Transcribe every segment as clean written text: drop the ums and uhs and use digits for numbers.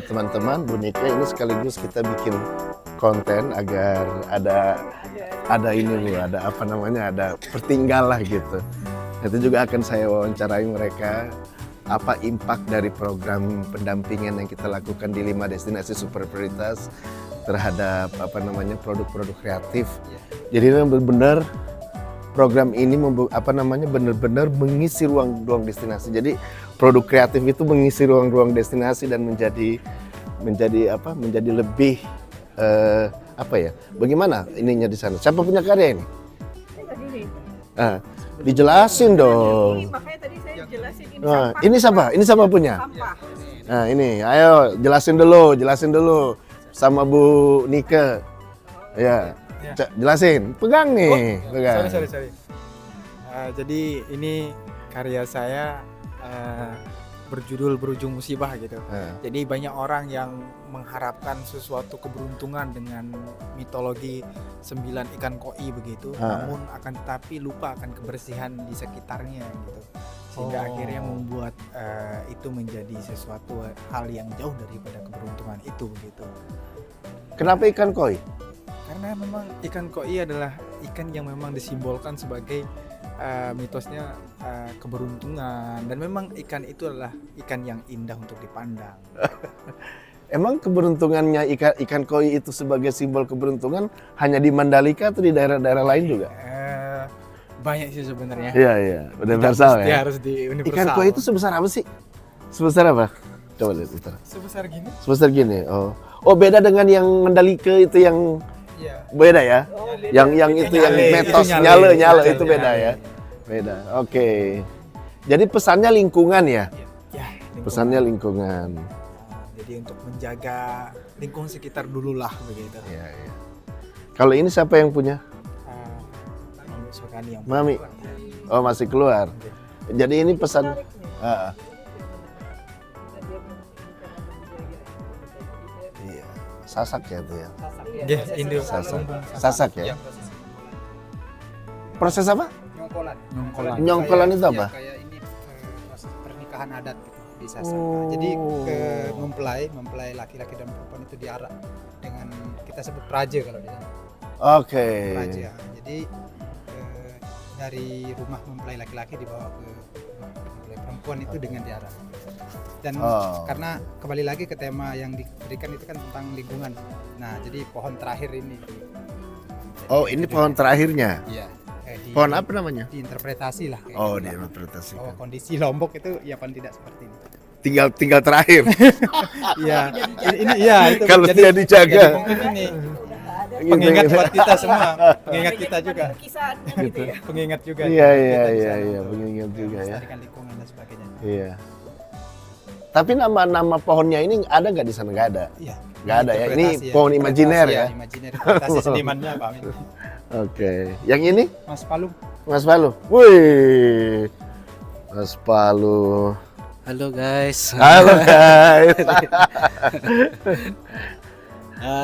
teman-teman, Bu Nika ini sekaligus kita bikin konten agar ada ini Bu, ada apa namanya, ada pertinggal lah gitu. Itu juga akan saya wawancarai mereka apa impact dari program pendampingan yang kita lakukan di 5 destinasi super prioritas terhadap apa namanya produk-produk kreatif. Jadi ini benar-benar program ini benar-benar mengisi ruang-ruang destinasi. Jadi produk kreatif itu mengisi ruang-ruang destinasi dan menjadi lebih bagaimana ininya di sana. Siapa punya karya ini? Dijelasin dong. Makanya tadi saya jelasin ini Ini siapa? Ini siapa punya? sampah. Nah ini, ayo jelasin dulu sama Bu Nika. Ya, jelasin. Pegang nih, pegang. Sorry. Jadi ini karya saya berjudul Berujung Musibah gitu. Jadi banyak orang yang mengharapkan sesuatu keberuntungan dengan mitologi 9 ikan koi begitu, namun akan tetapi lupa akan kebersihan di sekitarnya gitu. Sehingga akhirnya membuat itu menjadi sesuatu hal yang jauh daripada keberuntungan itu begitu. Kenapa ikan koi? Karena memang ikan koi adalah ikan yang memang disimbolkan sebagai mitosnya keberuntungan, dan memang ikan itu adalah ikan yang indah untuk dipandang. Emang keberuntungannya ikan koi itu sebagai simbol keberuntungan hanya di Mandalika atau di daerah-daerah lain juga? Banyak sih sebenarnya. Iya, universal ya. Harus di universal. Ikan koi itu sebesar apa sih? Sebesar apa? Coba lihat sebentar. Sebesar gini? Sebesar gini. Oh, beda dengan yang Mandalika itu yang beda ya? Yang itu yang metos nyale itu beda ya? Beda. Oke. Jadi pesannya lingkungan ya? Ya, lingkungan. Pesannya lingkungan. Jadi untuk menjaga lingkungan sekitar dulu lah begitu. Iya. Kalau ini siapa yang punya? Mami Sukani yang Mami. Oh, masih keluar. Jadi ini pesan. Iya. Sasak ya itu ya. Sasak ya. Proses apa? Nyongkolan itu apa? Kayak ini pernikahan adat gitu di Sasak. Nah, jadi mempelai laki-laki dan perempuan itu diarak dengan kita sebut praja kalau di sana. Oke. Praja. Jadi dari rumah mempelai laki-laki dibawa ke mempelai perempuan itu dengan diarak. Dan karena kembali lagi ke tema yang diberikan itu kan tentang lingkungan. Nah, jadi pohon terakhir ini. Ini pohon terakhirnya. Iya. Pohon apa namanya? Diinterpretasi lah. Diinterpretasi. Bahwa kondisi Lombok itu ya paling tidak seperti ini. Tinggal terakhir. Iya. Ini ya itu kalau dia dijaga. Jadi mungkin ini pengingat buat kita semua, pengingat kita juga. Gitu ya. Pengingat juga. Iya, pengingat juga ya. Melestarikan lingkungan dan sebagainya. Iya. Tapi nama pohonnya ini ada nggak di sana? Nggak ada. Iya. Nggak ada ya. Ini pohon imajiner ya. Imajiner, interpretasi senimannya Pak Amin. Oke. Yang ini? Mas Palu. Mas Palu. Wih. Mas Palu. Halo guys.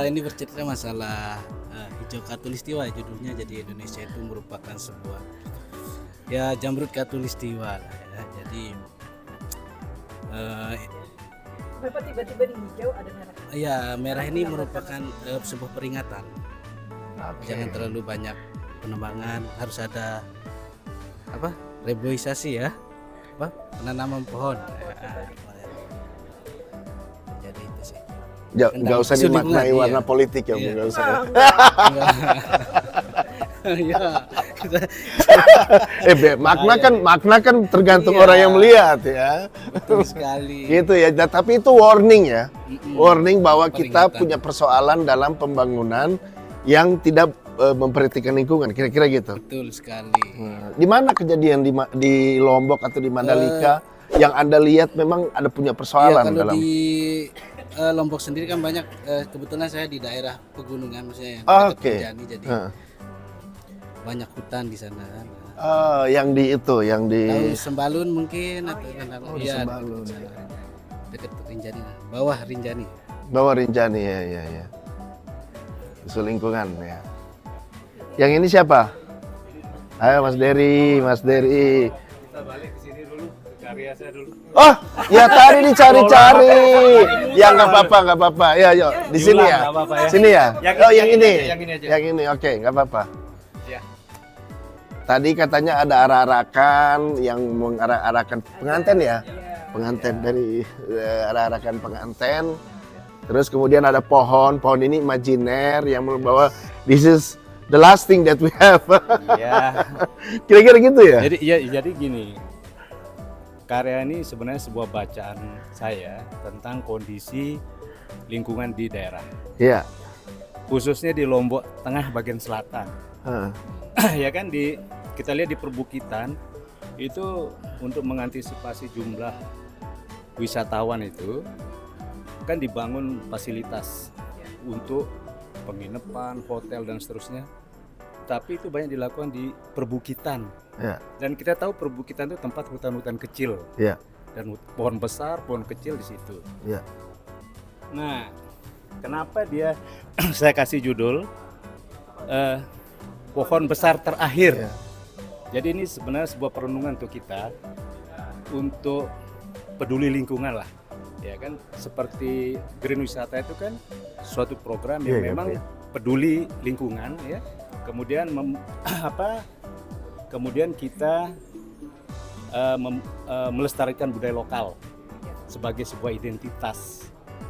Ini bercerita masalah hijau katulistiwa judulnya. Jadi Indonesia itu merupakan sebuah jamrut katulistiwa lah ya. Jadi Kenapa tiba-tiba di hijau ada merah? Merah ini merupakan sebuah peringatan. Jangan terlalu banyak penebangan, harus ada reboisasi ya. Penanaman pohon. Jadi itu sih. Nggak usah dimaknai warna politik ya, nggak usah. Makna kan tergantung orang yang melihat ya. Betul sekali. Gitu ya. Tapi itu warning ya. Warning bahwa kita punya persoalan dalam pembangunan yang tidak memperhatikan lingkungan, kira-kira gitu. Betul sekali. Di mana kejadian di Lombok atau di Mandalika yang Anda lihat memang ada punya persoalan kalau dalam? Di Lombok sendiri kan banyak, kebetulan saya di daerah pegunungan maksudnya yang dekat Rinjani, jadi banyak hutan di sana. Yang di Tahu Sembalun mungkin atau Sembalun. Dekat Rinjani, bawah Rinjani. Bawah Rinjani ya. Isu lingkungan ya. Yang ini siapa? Ayo Mas Dery. Kita balik ke sini dulu ke karya saya dulu. Oh, ya tadi dicari-cari. Ya nggak apa-apa. Ya, yuk di sini Diulang, ya. nggak apa-apa ya. Sini ya. Oh, yang ini. yang ini aja. Yang ini, oke, nggak apa-apa. Ya. Tadi katanya ada arak-arakan yang mengarak-arakan pengantin ya. Pengantin dari arak-arakan pengantin. Terus kemudian ada pohon ini imajiner yang membawa this is the last thing that we have. Ya. Kira-kira gitu ya? Jadi gini. Karya ini sebenarnya sebuah bacaan saya tentang kondisi lingkungan di daerah. Iya. Khususnya di Lombok Tengah bagian selatan. Heeh. Ya kan kita lihat di perbukitan itu untuk mengantisipasi jumlah wisatawan itu kan dibangun fasilitas untuk penginapan, hotel dan seterusnya. Tapi itu banyak dilakukan di perbukitan. Ya. Dan kita tahu perbukitan itu tempat hutan-hutan kecil. Ya. Dan pohon besar, pohon kecil di situ. Ya. Nah, kenapa dia saya kasih judul pohon besar terakhir. Ya. Jadi ini sebenarnya sebuah perenungan untuk kita untuk peduli lingkungan lah. Ya kan seperti Green Wisata itu kan suatu program yang Iya, memang ya. peduli lingkungan ya. Kemudian kemudian kita melestarikan budaya lokal sebagai sebuah identitas.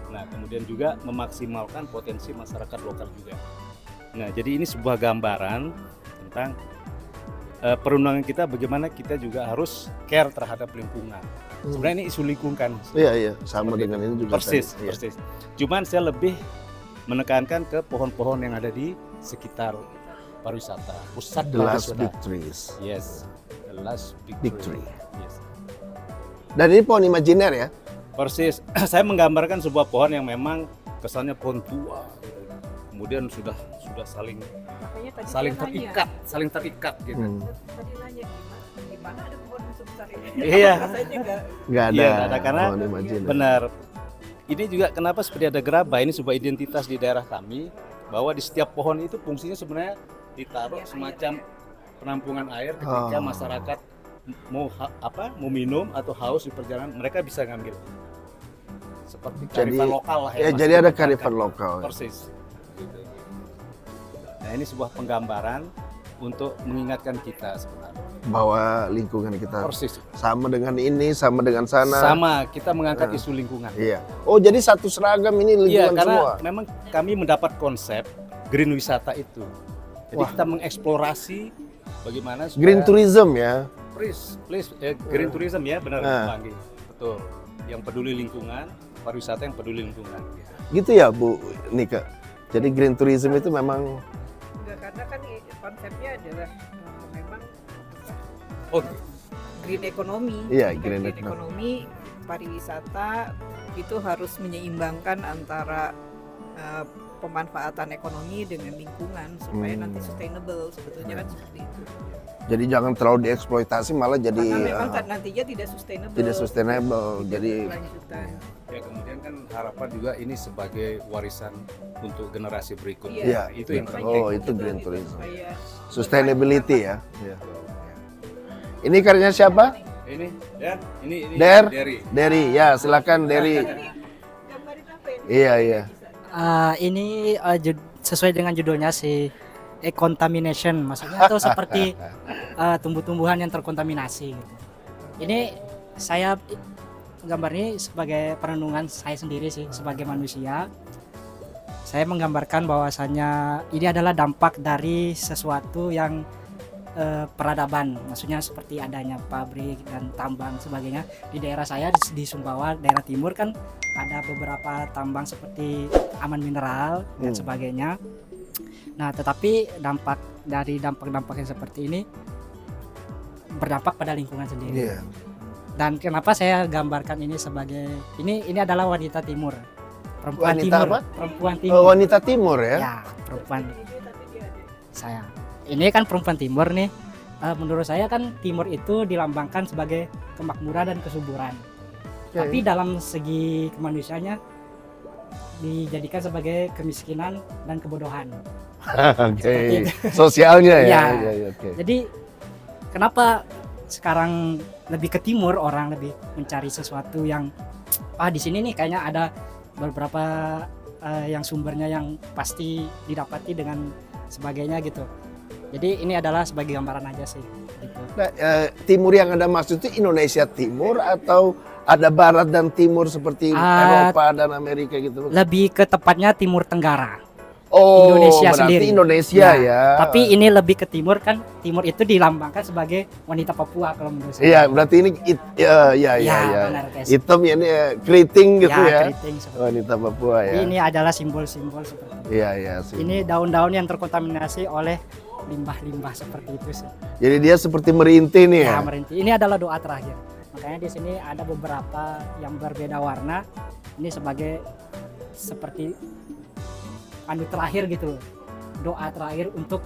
Nah, kemudian juga memaksimalkan potensi masyarakat lokal juga. Nah, jadi ini sebuah gambaran tentang perundangan kita bagaimana kita juga harus care terhadap lingkungan. Sebenarnya ini isu lingkungan. Iya, sama Seperti dengan itu. ini juga. Persis, tadi. Iya. persis. Cuman saya lebih menekankan ke pohon-pohon yang ada di sekitar pariwisata, pusat The last pariwisata. big trees. Yes, the last big Big tree. tree. Yes. Dan ini pohon imajiner ya? Persis. Saya menggambarkan sebuah pohon yang memang kesannya pohon tua, gitu. Kemudian sudah saling Makanya tadi saling terikat gitu. Tadi nanya gimana ada pohon sebesar ini. Iya. Rasanya enggak. Nggak ada. Iya, nggak ada, karena pohon imajiner. Benar. Ini juga kenapa seperti ada gerabah, ini sebuah identitas di daerah kami bahwa di setiap pohon itu fungsinya sebenarnya ditaruh semacam penampungan air ketika masyarakat mau minum atau haus di perjalanan mereka bisa ngambil. Seperti kearifan lokal lah ya. Mas. Jadi ada kearifan lokal. Persis. Gitu. Nah, ini sebuah penggambaran untuk mengingatkan kita sebenarnya. Bahwa lingkungan kita Persis. sama dengan ini, sama dengan sana. Sama, kita mengangkat isu lingkungan. Iya. Oh, jadi satu seragam ini Iya, lingkungan karena semua. memang kami mendapat konsep green wisata itu. Jadi Wah. kita mengeksplorasi bagaimana supaya Green tourism ya. please, green tourism ya, benar Ah. Bang. Betul. Yang peduli lingkungan, pariwisata yang peduli lingkungan. Gitu ya, Bu Nika. Jadi green tourism itu memang Enggak, karena kan konsepnya adalah memang Oh, green economy. Iya, Jika green economy, pariwisata itu harus menyeimbangkan antara pemanfaatan ekonomi dengan lingkungan supaya nanti sustainable, sebetulnya kan seperti itu. jadi jangan terlalu dieksploitasi malah jadi Karena memang nantinya tidak sustainable. tidak sustainable. Jadi Lanjutan. ya kemudian kan harapan juga ini sebagai warisan untuk generasi berikutnya. Iya, Itu yang penting. oh itu green tourism. Supaya Sustainability ya. Iya. Ini karyanya siapa? Ini dan ini Derry. Derry. Ya, silakan Derry. gambarin apa ini? Iya. Ini sesuai dengan judulnya sih contamination, maksudnya itu seperti tumbuh-tumbuhan yang terkontaminasi gitu. Ini saya gambar ini sebagai perenungan saya sendiri sih sebagai manusia. Saya menggambarkan bahwasannya ini adalah dampak dari sesuatu yang peradaban, maksudnya seperti adanya pabrik dan tambang sebagainya di daerah saya di Sumbawa daerah timur kan ada beberapa tambang seperti aman mineral dan sebagainya. Nah, tetapi dampak yang seperti ini berdampak pada lingkungan sendiri. Iya. Dan kenapa saya gambarkan ini sebagai ini adalah wanita timur, perempuan Wanita timur, apa? perempuan Oh, timur. wanita timur ya. Ya, perempuan. Saya. Ini kan perempuan timur nih. Menurut saya kan timur itu dilambangkan sebagai kemakmuran dan kesuburan. Oke. Tapi dalam segi kemanusiaannya dijadikan sebagai kemiskinan dan kebodohan. Oke. Sosialnya ya. Iya. Iya, oke. Jadi kenapa sekarang lebih ke timur, orang lebih mencari sesuatu yang di sini nih kayaknya ada beberapa yang sumbernya yang pasti didapati dengan sebagainya gitu. Jadi ini adalah sebagai gambaran aja sih gitu. Nah, timur yang Anda maksud itu Indonesia Timur atau ada barat dan timur seperti Eropa dan Amerika gitu? Lebih ke tepatnya Timur Tenggara. Oh, Indonesia berarti sendiri. Indonesia ya. Tapi ini lebih ke timur kan. Timur itu dilambangkan sebagai wanita Papua kalau menurut saya. Iya, berarti ini ya. Benar, guys. Hitam ya, ini keriting gitu ya. Keriting seperti Wanita Papua ya. ini adalah simbol-simbol seperti itu. Iya sih. Ini daun-daun yang terkontaminasi oleh limbah-limbah seperti itu sih. Jadi dia seperti merintih nih ya. Ya, merintih. Ini adalah doa terakhir. Makanya di sini ada beberapa yang berbeda warna. Ini seperti anu terakhir gitu. Doa terakhir untuk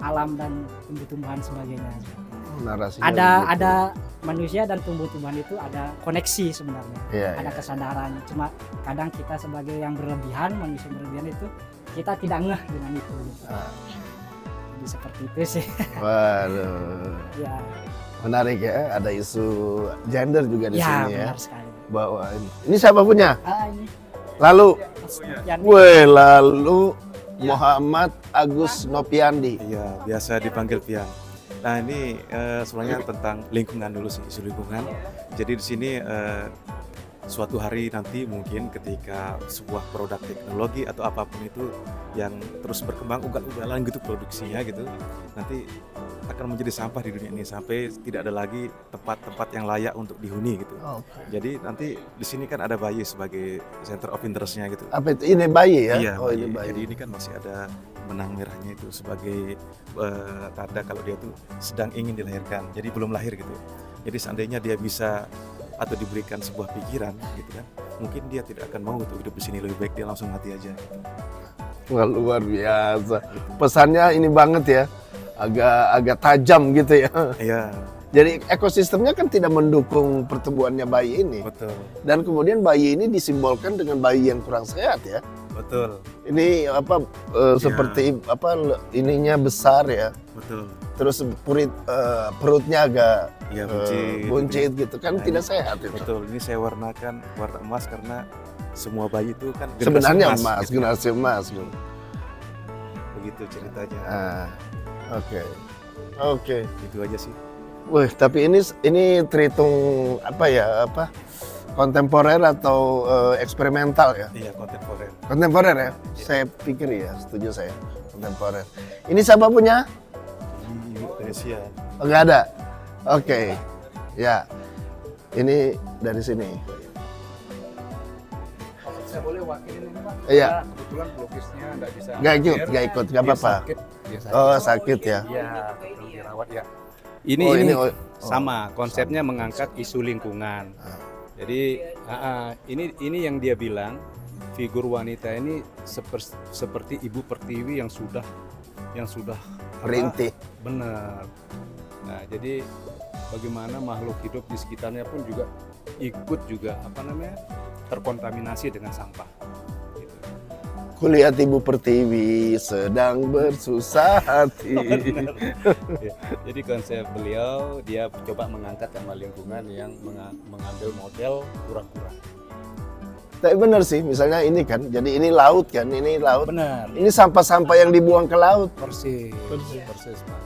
alam dan tumbuh-tumbuhan sebagainya. Narasinya Ada manusia dan tumbuh-tumbuhan itu ada koneksi sebenarnya. Iya, Ada kesadaran. Cuma kadang kita sebagai yang berlebihan, manusia berlebihan itu kita tidak ngeh dengan itu. Gitu. Jadi seperti itu sih. Waduh. Ya. Menarik ya, ada isu gender juga di sini ya. Benar sekali. Bahwa ini siapa punya? Ini Lalu, Nopiandi. lalu Muhammad Agus Nopiandi. Iya, biasa dipanggil Pian. Nah ini sebenarnya tentang lingkungan dulu sih, isu lingkungan. Jadi di sini suatu hari nanti mungkin ketika sebuah produk teknologi atau apapun itu yang terus berkembang ugal-ugalan gitu produksinya gitu, nanti akan menjadi sampah di dunia ini sampai tidak ada lagi tempat-tempat yang layak untuk dihuni gitu. Jadi nanti di sini kan ada bayi sebagai center of interest-nya gitu. Apa itu? Ini bayi ya? Iya, Oh, bayi. ini bayi. Jadi ini kan masih ada benang merahnya itu sebagai tanda kalau dia tuh sedang ingin dilahirkan. Jadi belum lahir gitu. Jadi seandainya dia bisa atau diberikan sebuah pikiran gitu kan, mungkin dia tidak akan mau untuk hidup di sini, lebih baik dia langsung mati aja. Wah, luar biasa. Pesannya ini banget ya. Agak tajam gitu ya. Iya, Jadi ekosistemnya kan tidak mendukung pertumbuhannya bayi ini. betul. Dan kemudian bayi ini disimbolkan dengan bayi yang kurang sehat ya. Betul. Ini apa seperti ininya besar ya. Betul. Terus perutnya agak Iya, buncit. buncit gitu kan, Nah, tidak ini- sehat itu. Betul. Ini saya warnakan warna emas karena semua bayi itu kan generasi Sebenarnya emas, gitu. generasi emas. Begitu ceritanya. Oke. Itu aja sih. Wih, tapi ini terhitung kontemporer atau eksperimental ya? Iya, kontemporer. Kontemporer ya? Saya pikir ya, setuju saya. Kontemporer. Ini siapa punya? Di Indonesia. Oh, nggak ada? Oke. Ya. Ini dari sini. Saya boleh wakilin ini Pak? Iya. Karena kebetulan pelukisnya nggak bisa Nggak ikut, hadir. nggak ikut, nggak Dia apa-apa. sakit, dia sakit. Oh, sakit ya? Iya, perlu dirawat ya. Ini Oh, ini oh, sama konsepnya mengangkat isu lingkungan. Jadi ini yang dia bilang figur wanita ini seperti ibu pertiwi yang sudah merintih. benar. Nah, jadi bagaimana makhluk hidup di sekitarnya pun juga ikut juga terkontaminasi dengan sampah. Gitu. Kulihat Ibu Pertiwi sedang bersusah hati. Ya, jadi konsep beliau dia coba mengangkat tema lingkungan yang mengambil model kura-kura. Tapi benar sih, misalnya ini kan, jadi ini laut kan, ini laut. Benar. Ini sampah-sampah yang dibuang ke laut. Persis. Pak.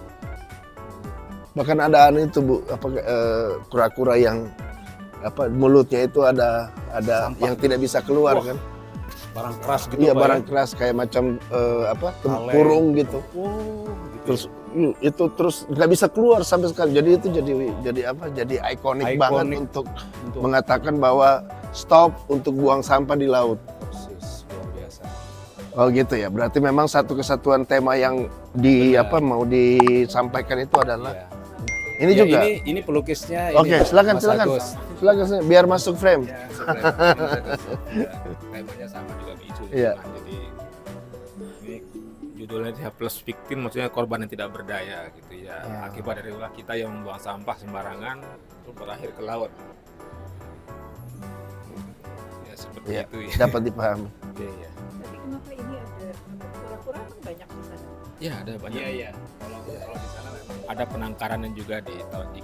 Bahkan ada itu Bu, kura-kura yang mulutnya itu ada Sampah. yang tidak bisa keluar Wah. kan. Barang keras gitu. Iya, Pak, barang ya. keras kayak macam Kaleng. kurung gitu. Oh, gitu. Terus itu terus nggak bisa keluar sampai sekarang. Jadi itu jadi ikonik banget Ikonik. untuk Untuk mengatakan bahwa stop untuk buang sampah di laut. persis luar biasa. Oh gitu ya. Berarti memang satu kesatuan tema yang mau disampaikan itu adalah Iya. ini Ya, juga. Ini pelukisnya. Oke, ini, silakan Mas silakan. Agus. Silakan biar masuk frame. Ya, sebenarnya temanya sama juga isu Iya. lingkungan. Jadi ini judulnya helpless victim, maksudnya korban yang tidak berdaya gitu ya. Akibat dari ulah kita yang membuang sampah sembarangan terus berakhir ke laut. Ya seperti Iya, itu ya. dapat dipahami. Iya, iya. Tapi kenapa ini ada kura-kura kan banyak di sana? Ya ada banyak. Iya. Kalau di sana memang Ada penangkaran juga di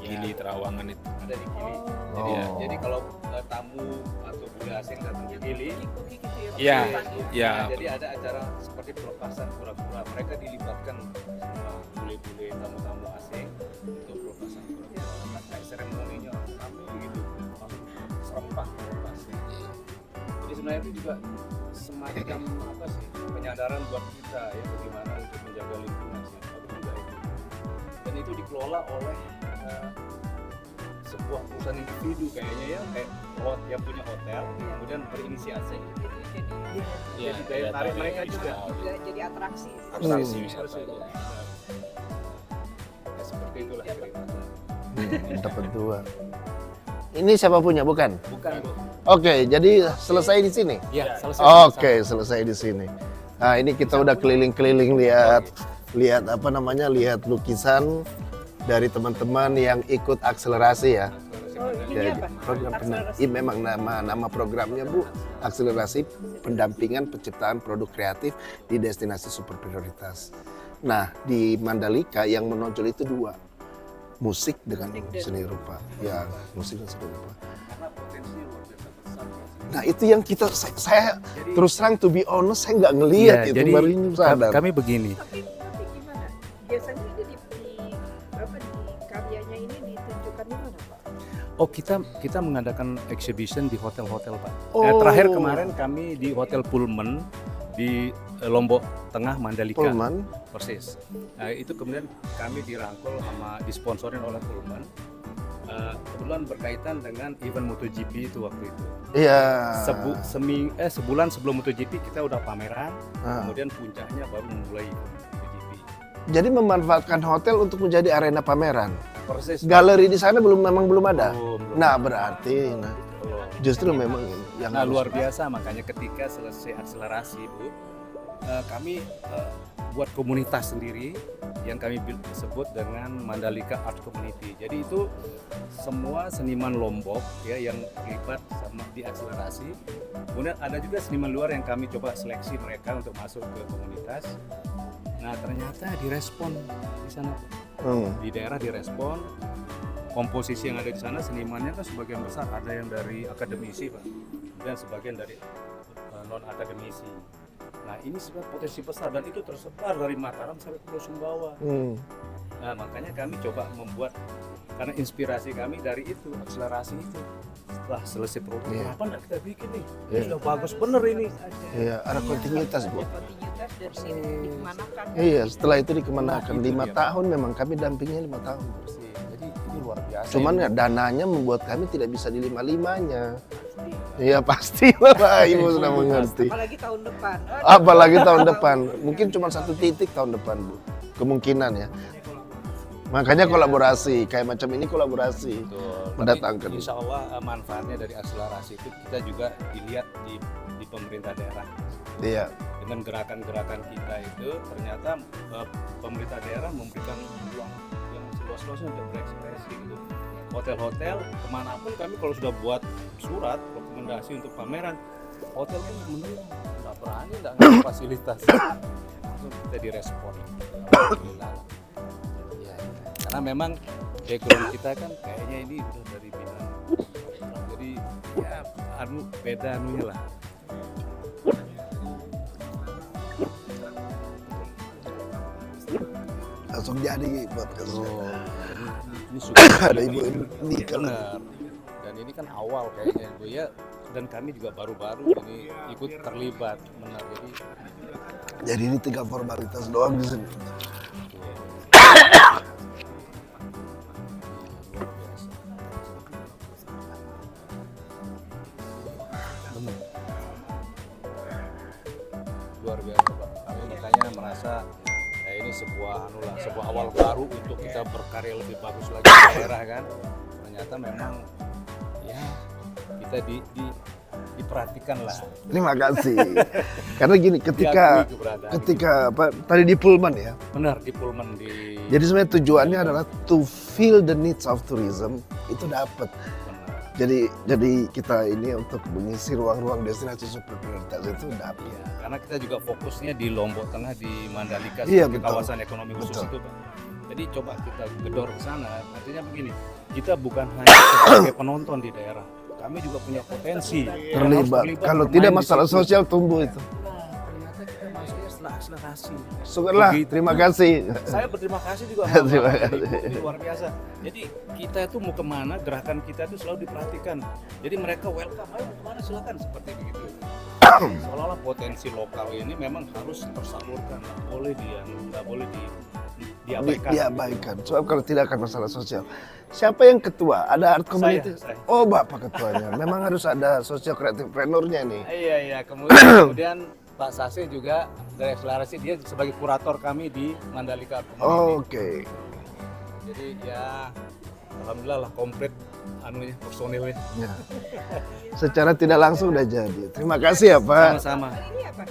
Gili, Terawangan itu. ada di Gili. Oh. Jadi kalau tamu atau bule asing datang ke Gili, Ikuti gitu ya. Iya, pengumuman. iya. jadi ada acara seperti pelepasan kura-kura. Mereka dilibatkan semua bule-bule tamu-tamu asing untuk pelepasan kura-kura. Nah, kayak seremoninya rame gitu, langsung serempak pelepas. Jadi sebenarnya itu juga semacam apa sih, penyadaran buat kita ya bagaimana untuk menjaga lingkungan sih. Bagus juga itu. Dan itu dikelola oleh sebuah perusahaan individu kayaknya ya, kayak yang punya hotel, kemudian berinisiasi. Jadi Daya tarik mereka juga. jadi atraksi. Atraksi wisata. Ya, seperti itulah cerita. Dapat 2. Ini siapa punya, bukan? Bukan, Bu. Oke, jadi selesai di sini. Ya, selesai. Oke, selesai di sini. Nah, ini kita udah keliling-keliling lihat apa namanya? Lihat lukisan dari teman-teman yang ikut akselerasi ya. Oh, ini Jadi, apa? program Akselerasi. ini memang nama programnya Bu, akselerasi pendampingan penciptaan produk kreatif di destinasi super prioritas. Nah, di Mandalika yang menonjol itu 2. Musik dengan seni rupa. Ya, musik dan seni rupa. Karena potensinya luar biasa besar. Nah, itu yang saya terus terang to be honest saya nggak ngelihat itu baru ini sadar. kami begini. Tapi gimana? Biasanya ini di karyanya ini ditunjukkan di mana, Pak? Oh, kita mengadakan exhibition di hotel-hotel, Pak. Oh. Terakhir kemarin kami di Hotel Pullman di Lombok Tengah, Mandalika. Pullman. Persis. Nah, itu kemudian kami dirangkul sama disponsorin oleh Pullman. Kebetulan berkaitan dengan event MotoGP itu waktu itu. Iya. Sebulan sebelum MotoGP kita udah pameran, Ah. kemudian puncaknya baru mulai MotoGP. Jadi memanfaatkan hotel untuk menjadi arena pameran. Persis. Galeri di sana memang belum ada. Belum. Nah, berarti justru memang yang Nah, harus- luar biasa, makanya ketika selesai akselerasi, Bu, kami buat komunitas sendiri yang kami sebut dengan Mandalika Art Community. Jadi itu semua seniman Lombok ya yang terlibat sama di akselerasi. Kemudian ada juga seniman luar yang kami coba seleksi mereka untuk masuk ke komunitas. Nah, ternyata direspon di sana, di daerah direspon. Komposisi yang ada di sana senimannya kan sebagian besar ada yang dari akademisi, Pak, dan sebagian dari non akademisi. Nah, ini sebenarnya potensi besar dan itu tersebar dari Mataram sampai ke Pulau Sumbawa. Nah, makanya kami coba membuat, karena inspirasi kami dari itu, akselerasi itu. Setelah selesai program, apa enggak kita bikin nih? Ini udah bagus bener ini. Iya, ada kontinuitas, Bu. Kontinuitas dan ini dikemanakan. Iya, setelah itu dikemanakan 5 tahun memang kami dampingnya 5 tahun. Jadi ini luar biasa. Cuman ya dananya membuat kami tidak bisa di 5-5-nya. Iya pasti lah, Ibu sudah mengerti. Apalagi tahun depan. Apalagi tahun depan, mungkin cuma 1 titik tahun depan, Bu. Kemungkinan ya. Makanya kolaborasi, kayak macam ini kolaborasi. Mendatangkan. Tapi insya Allah manfaatnya dari akselerasi itu kita juga dilihat di pemerintah daerah. Iya. Dengan gerakan-gerakan kita itu ternyata pemerintah daerah memberikan ruang yang seluas-luasnya untuk berekspresi gitu. Hotel-hotel kemanapun kami kalau sudah buat surat rekomendasi untuk pameran, hotel kan menerima, nggak berani nggak ngasih fasilitas, langsung kita direspon. Alhamdulillah. Ya, karena memang background kita kan kayaknya ini udah dari bidang, jadi ya beda anunya lah. Langsung jadi podcastnya. Ini sudah Ada ibu ini benar. Dan ini kan awal kayaknya Bu ya, dan kami juga baru-baru ini ikut terlibat benar. Jadi ini 3 formalitas doang di sini. Luar biasa Pak. Kami makanya merasa ini sebuah awal baru untuk kita berkarya lebih bagus lagi di daerah kan. Ternyata memang ya kita diperhatikan lah. Terima kasih. Karena gini, ketika apa tadi di Pullman ya. Benar, di Pullman di. Jadi sebenarnya tujuannya adalah to feel the needs of tourism, itu dapat. Jadi kita ini untuk mengisi ruang-ruang destinasi super prioritas itu udah apa ya? Karena kita juga fokusnya di Lombok Tengah, di Mandalika, Iya, sebagai betul. kawasan ekonomi khusus Betul. itu, Pak. Jadi coba kita gedor ke sana. Artinya begini, kita bukan hanya sebagai penonton di daerah, kami juga punya potensi. yang harus Terlibat. Kalau bermain tidak di masalah situ. sosial tumbuh itu. Ternyata kita masuknya setelah akselerasi. Syukurlah, Begitu. terima kasih. Saya berterima kasih juga Terima Pak kasih. Ibu, ini luar biasa. Jadi kita itu mau kemana, gerakan kita itu selalu diperhatikan. Jadi mereka welcome, ayo kemana silakan, seperti begitu. Seolah-olah potensi lokal ini memang harus tersalurkan, nggak boleh diabaikan. Diabaikan. Sebab kalau tidak akan masalah sosial. Siapa yang ketua? Ada art community? Saya. Oh, Bapak ketuanya. Memang harus ada social creative planner-nya nih. Iya, kemudian Pak Sase juga dari akselerasi, dia sebagai kurator kami di Mandalika Art Community. Oke. Jadi ya alhamdulillah lah komplit anunya, personilnya. Ya. Secara tidak langsung udah jadi. Terima kasih ya, Pak. Sama-sama. Ini apa?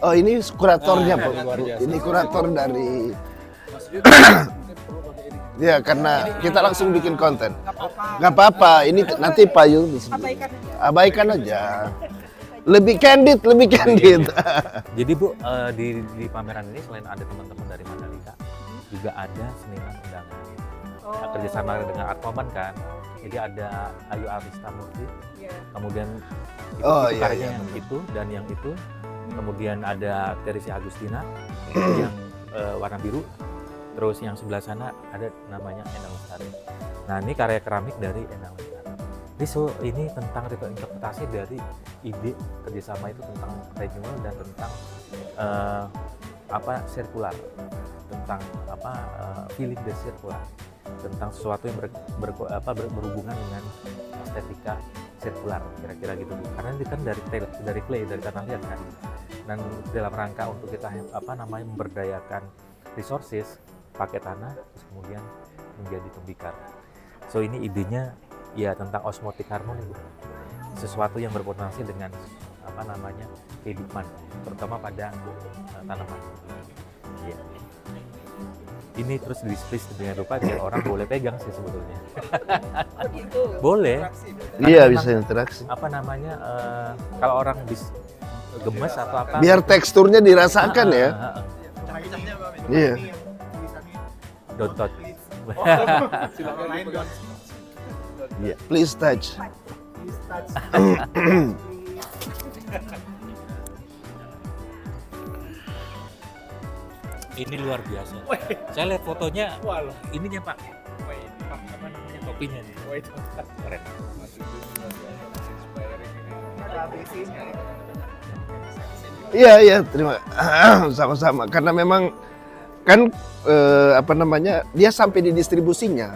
Oh, ini kuratornya, Pak. luar biasa. Ini kurator dari Mas Rio mungkin perlu pakai ini. ya karena kita langsung bikin konten. Nggak apa-apa. Ini nanti Pak Yul bisa. Abaikan aja. Abaikan aja. Lebih candid, lebih candid. Jadi Bu, di pameran ini selain ada teman-teman dari Mandalika, juga ada seniman undangan. Nah, kerjasama dengan Artmoban kan. Jadi ada Ayu Arista Murti, Iya. kemudian itu, Oh, itu iya, karyanya iya, yang betul. itu dan yang itu. Kemudian ada Teresia Agustina yang warna biru. Terus yang sebelah sana ada namanya Endang Lestari. Nah, ini karya keramik dari Endang Lestari. Ini tentang interpretasi dari ide kerjasama itu tentang regional dan tentang sirkular, tentang feeling the circular, tentang sesuatu yang berhubungan dengan estetika sirkular, kira-kira gitu Bu. Karena ini kan dari clay, dari tanah liat kan, dan dalam rangka untuk kita memberdayakan resources, pakai tanah terus kemudian menjadi tembikar. So ini idenya ya tentang osmotic harmony Bu. Sesuatu yang berpotensi dengan kehidupan, terutama pada tanaman. Iya. Ini terus di-split dengan rupa biar orang boleh pegang sih sebetulnya. Oh gitu. Boleh. Iya, bisa interaksi. Kalau orang gemes atau apa? Biar teksturnya dirasakan ya. Iya. Don't touch. Iya. Please touch. Ini luar biasa. Saya lihat fotonya, ininya Pak. Topinya nih. Keren. Iya, terima. Sama-sama. Karena memang kan dia sampai di distribusinya,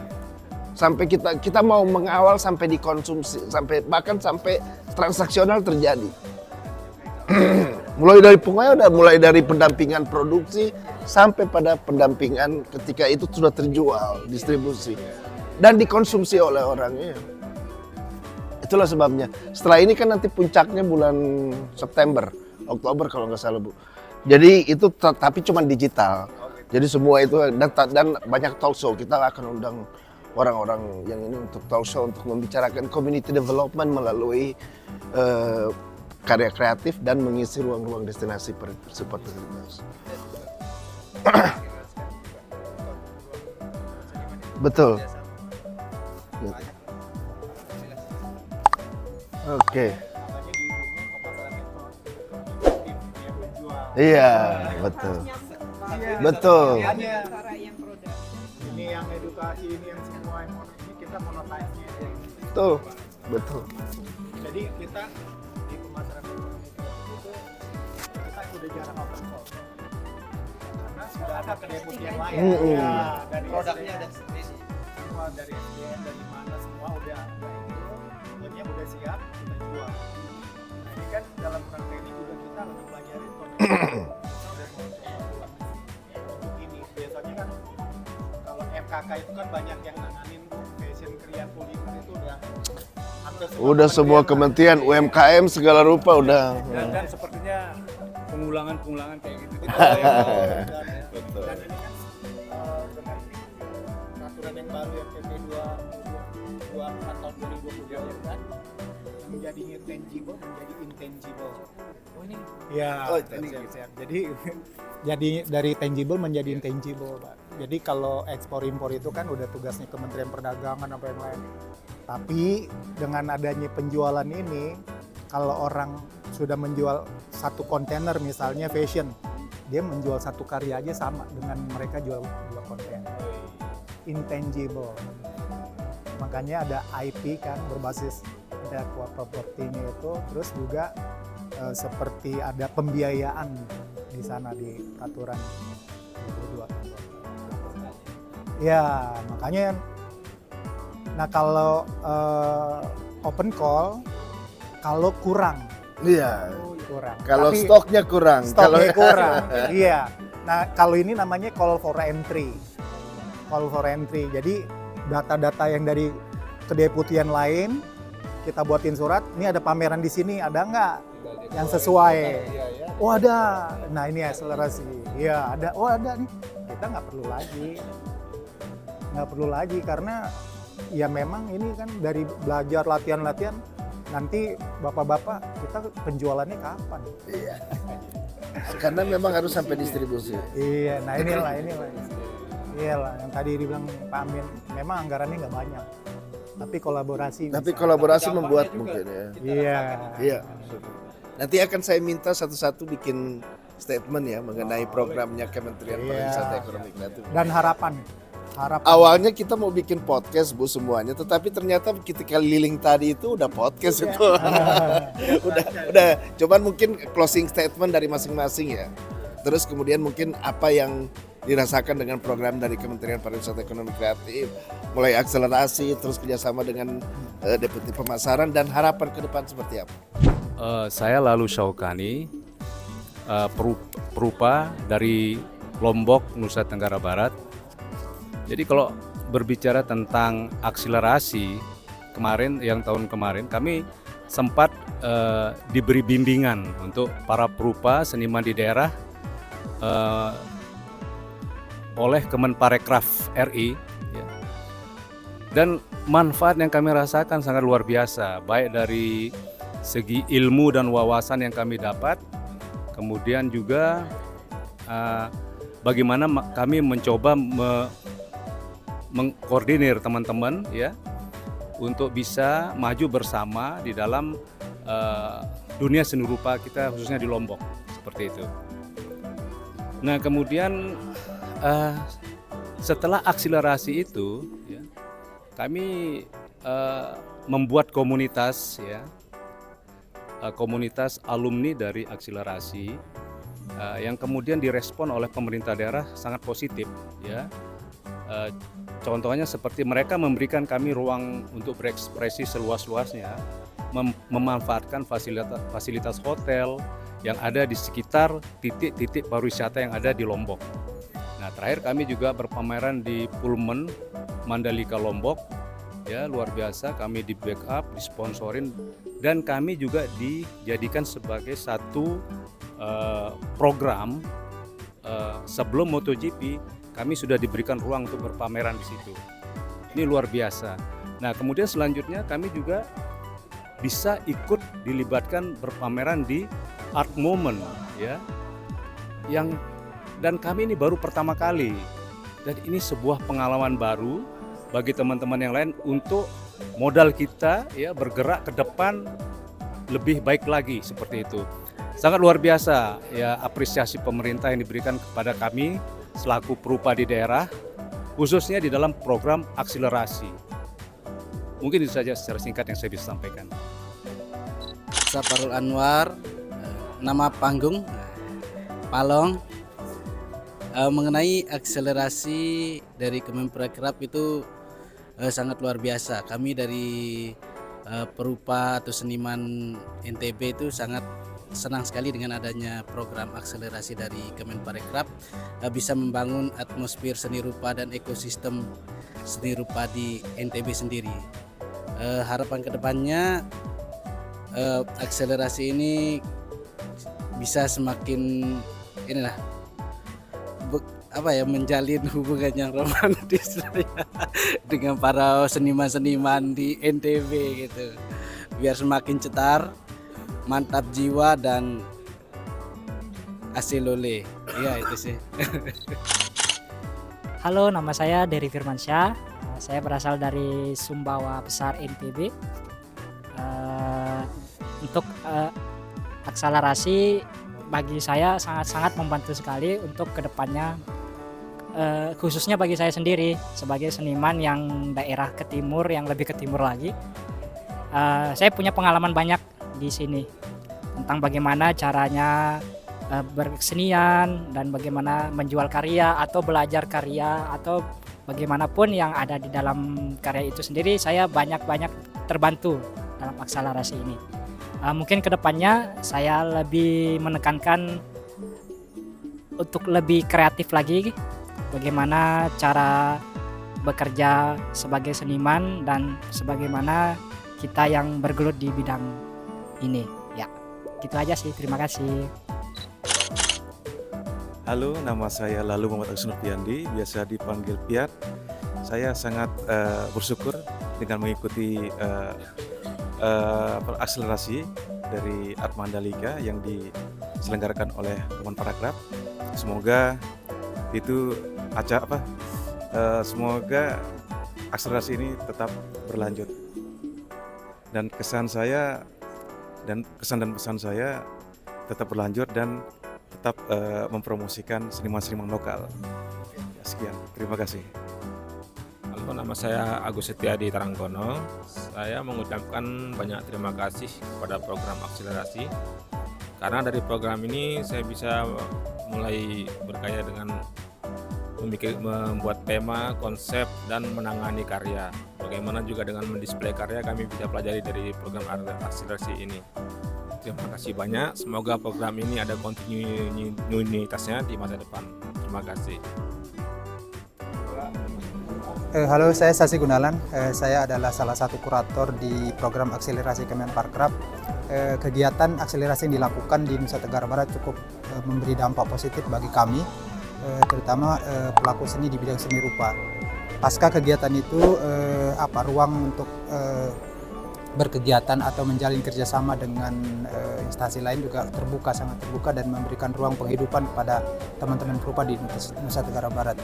sampai kita mau mengawal sampai dikonsumsi, bahkan sampai transaksional terjadi. Mulai dari pendampingan produksi sampai pada pendampingan ketika itu sudah terjual, distribusi dan dikonsumsi oleh orangnya. Itulah sebabnya. Setelah ini kan nanti puncaknya bulan September, Oktober kalau nggak salah Bu. Jadi itu tapi cuma digital. Jadi semua itu dan banyak talk show. Kita akan undang orang-orang yang ini untuk talk show untuk membicarakan community development melalui karya kreatif dan mengisi ruang-ruang destinasi seperti itu. Betul. Oke. Iya, betul. Betul. Cara yang produk. Ini yang edukasi, ini yang semua ini kita monetize-nya. Betul. Betul. Jadi kita di pemasaran ekonomi itu kita udah jarang open source. Karena sudah ada kedai putih yang lain. Ya, dari produknya ada semua dari SDM, dari mana semua udah itu, jadinya udah siap kita jual. Nah, ini kan dalam rangka ini juga kita lagi pelajarin untuk ini. Biasanya kan kalau FKK itu kan banyak yang nanganin fashion kreatif kuliner itu udah hampir Udah semua kementerian UMKM segala rupa udah. Dan sepertinya pengulangan kayak gitu. dan ini kan dengan peraturan aturan yang baru yang PP 224 tahun 2022 kan, yang menjadinya tangible menjadi intangible. Oh ini Ya, Oh, siap. Jadi dari tangible menjadi intangible, Pak. Jadi kalau ekspor impor itu kan udah tugasnya Kementerian Perdagangan apa yang lain. Tapi dengan adanya penjualan ini, kalau orang sudah menjual satu kontainer misalnya fashion, dia menjual satu karya aja sama dengan mereka jual 2 kontainer. Intangible. Makanya ada IP kan berbasis intellectual property-nya itu, terus juga seperti ada pembiayaan di sana di peraturan 22. Ya, makanya nah kalau open call kalau kurang Iya. Kalau Tapi stoknya kurang. stoknya kurang. Iya. Nah, kalau ini namanya call for entry. Call for entry. Jadi data-data yang dari kedeputian lain kita buatin surat, ini ada pameran di sini, ada nggak yang sesuai? Oh ada. Nah ini akselerasi. Iya ada. Oh ada nih. Kita nggak perlu lagi karena ya memang ini kan dari belajar latihan nanti bapak-bapak kita penjualannya kapan? Iya. Karena memang harus sampai distribusi. Iya. Nah inilah. Iyalah yang tadi dibilang Pak Amin, memang anggarannya nggak banyak. Tapi kolaborasi. Tapi bisa. kolaborasi membuat mungkin ya. Iya. Iya. Nanti akan saya minta satu-satu bikin statement ya mengenai programnya Kementerian Pariwisata Ekonomi Kreatif. Dan harapan. Awalnya kita mau bikin podcast Bu semuanya, tetapi ternyata ketika liling tadi itu udah podcast itu. udah. Cuman mungkin closing statement dari masing-masing ya. Terus kemudian mungkin apa yang dirasakan dengan program dari Kementerian Pariwisata Ekonomi Kreatif, mulai akselerasi, terus kerjasama dengan Deputi Pemasaran dan harapan ke depan seperti apa? Saya Lalu Syaukani, perupa dari Lombok, Nusa Tenggara Barat. Jadi kalau berbicara tentang akselerasi yang tahun kemarin kami sempat diberi bimbingan untuk para perupa seniman di daerah oleh Kemenparekraf RI ya. Dan manfaat yang kami rasakan sangat luar biasa, baik dari segi ilmu dan wawasan yang kami dapat, kemudian juga bagaimana kami mencoba mengkoordinir teman-teman ya untuk bisa maju bersama di dalam dunia seni rupa kita khususnya di Lombok seperti itu. Nah kemudian setelah akselerasi itu ya, kami membuat komunitas ya, komunitas alumni dari akselerasi yang kemudian direspon oleh pemerintah daerah sangat positif ya. Contohnya seperti mereka memberikan kami ruang untuk berekspresi seluas-luasnya, memanfaatkan fasilitas hotel yang ada di sekitar titik-titik pariwisata yang ada di Lombok. Nah, terakhir kami juga berpameran di Pullman Mandalika Lombok. Ya, luar biasa, kami di backup, disponsorin, dan kami juga dijadikan sebagai satu program sebelum MotoGP. Kami sudah diberikan ruang untuk berpameran di situ. Ini luar biasa. Nah, kemudian selanjutnya kami juga bisa ikut dilibatkan berpameran di Art Moment ya. Dan kami ini baru pertama kali. Dan ini sebuah pengalaman baru bagi teman-teman yang lain untuk modal kita ya bergerak ke depan lebih baik lagi seperti itu. Sangat luar biasa ya apresiasi pemerintah yang diberikan kepada kami selaku perupa di daerah, khususnya di dalam program akselerasi. Mungkin itu saja secara singkat yang saya bisa sampaikan. Saparul Anwar, nama panggung Palong. Mengenai akselerasi dari Kemenparekraf itu sangat luar biasa. Kami dari perupa atau seniman NTB itu sangat senang sekali dengan adanya program akselerasi dari Kemenparekraf, bisa membangun atmosfer seni rupa dan ekosistem seni rupa di NTB sendiri. Harapan kedepannya akselerasi ini bisa semakin menjalin hubungan yang romantis dengan para seniman-seniman di NTB gitu. Biar semakin cetar, mantap jiwa dan hasil lole. Iya itu sih. Halo, nama saya Dery Firmansyah. Saya berasal dari Sumbawa Besar NTB. Untuk akselerasi bagi saya sangat-sangat membantu sekali untuk kedepannya, khususnya bagi saya sendiri sebagai seniman yang daerah ke timur, yang lebih ke timur lagi. Saya punya pengalaman banyak di sini tentang bagaimana caranya berkesenian dan bagaimana menjual karya atau belajar karya atau bagaimanapun yang ada di dalam karya itu sendiri. Saya banyak-banyak terbantu dalam akselerasi ini. Mungkin kedepannya saya lebih menekankan untuk lebih kreatif lagi, bagaimana cara bekerja sebagai seniman dan sebagaimana kita yang bergelut di bidang ini. Ya, gitu aja sih. Terima kasih. Halo, nama saya Lalu Muhammad Agus Nurfiandi, biasa dipanggil Piat. Saya sangat bersyukur dengan mengikuti akselerasi dari Art Mandalika yang diselenggarakan oleh Kemenparekraf. Semoga itu semoga akselerasi ini tetap berlanjut. Dan kesan dan pesan saya tetap berlanjut dan tetap mempromosikan seniman-seniman lokal. Sekian, terima kasih. Halo, nama saya Agus Setiadi Taranggono. Saya mengucapkan banyak terima kasih kepada program akselerasi, karena dari program ini saya bisa mulai berkarya dengan membuat tema, konsep, dan menangani karya. Bagaimana juga dengan mendisplay karya kami bisa pelajari dari program akselerasi ini. Terima kasih banyak, semoga program ini ada kontinuitasnya di masa depan. Terima kasih. Halo, saya Sasi Gunalan. Saya adalah salah satu kurator di program akselerasi Kemenparekraf. Kegiatan akselerasi yang dilakukan di Nusa Tenggara Barat cukup memberi dampak positif bagi kami, terutama pelaku seni di bidang seni rupa. Pasca kegiatan itu, ruang untuk berkegiatan atau menjalin kerjasama dengan instansi lain juga sangat terbuka dan memberikan ruang penghidupan kepada teman-teman perupa di Nusa Tenggara Barat.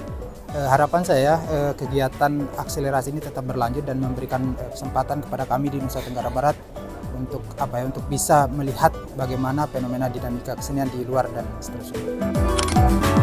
Harapan saya kegiatan akselerasi ini tetap berlanjut dan memberikan kesempatan kepada kami di Nusa Tenggara Barat untuk untuk bisa melihat bagaimana fenomena dinamika kesenian di luar dan seterusnya.